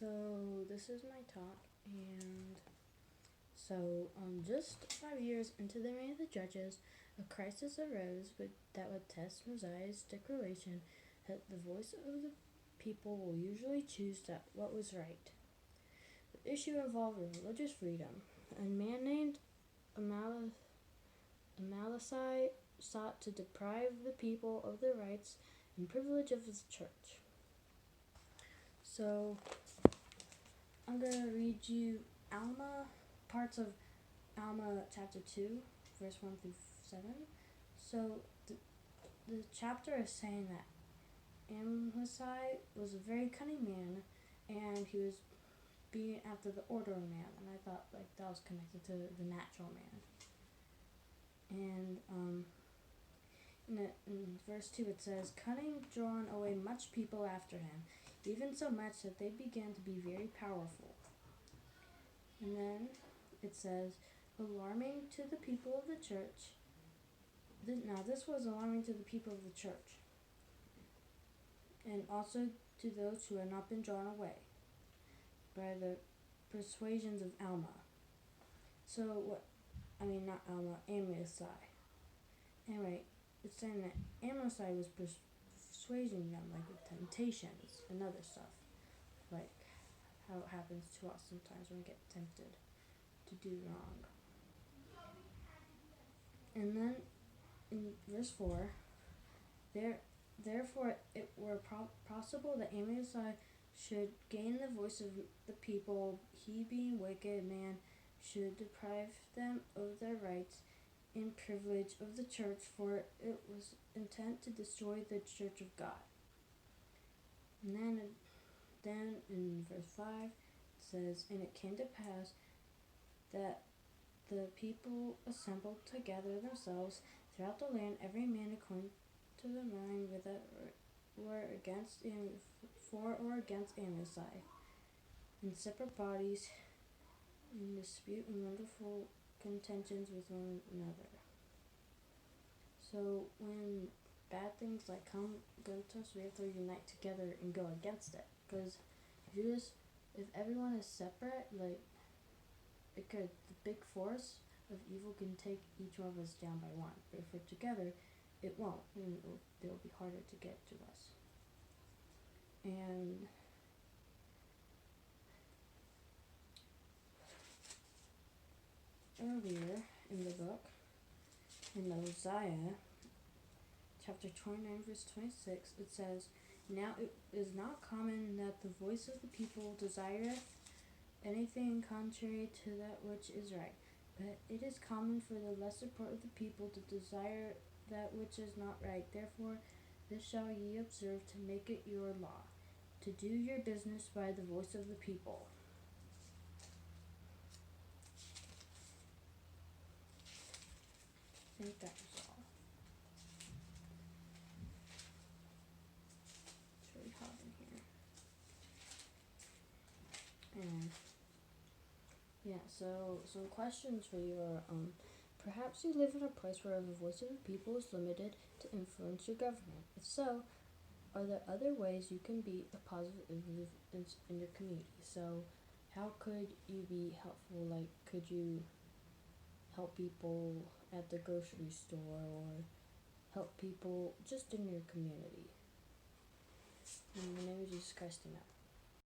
So this is my talk, and just 5 years into the reign of the judges, a crisis arose that would test Mosiah's declaration that the voice of the people will usually choose what was right. The issue involved religious freedom. A man named Amalekite sought to deprive the people of the rights and privilege of his church. So I'm going to read you parts of Alma chapter 2, verse 1 through 7. So the chapter is saying that Amalekite was a very cunning man, and he was being after the order of man, and I thought that was connected to the natural man. And in verse 2 it says, "Cunning drawn away much people after him, even so much that they began to be very powerful." And then it says, "Alarming to the people of the church." Now this was alarming to the people of the church, and also to those who had not been drawn away by the persuasions of Alma. Not Alma, Amasai. Anyway, it's saying that Amasai was persuading them, with temptations and other stuff, like how it happens to us sometimes when we get tempted to do wrong. And then in verse 4, therefore it were possible that Amasai should gain the voice of the people, he being wicked man should deprive them of their rights and privilege of the church, for it was intent to destroy the church of God. And then in verse 5 it says, "And it came to pass that the people assembled together themselves throughout the land, every man according to the mind whether were for or against Amasai, in separate bodies, in dispute and wonderful contentions with one another." So when bad things come against us, we have to unite together and go against it. Because if everyone is separate, the big force of evil can take each one of us down by one. But if we're together, it won't, and it'll be harder to get to us. And earlier in the book, in Mosiah, chapter 29, verse 26, it says, "Now it is not common that the voice of the people desireth anything contrary to that which is right, but it is common for the lesser part of the people to desire that which is not right. Therefore this shall ye observe to make it your law, to do your business by the voice of the people." I think that was all. It's really hot in here. And so some questions for you are, perhaps you live in a place where the voice of the people is limited to influence your government. If so, are there other ways you can be a positive influence in your community? So how could you be helpful? Could you help people at the grocery store, or help people just in your community? In the name of Jesus Christ, amen.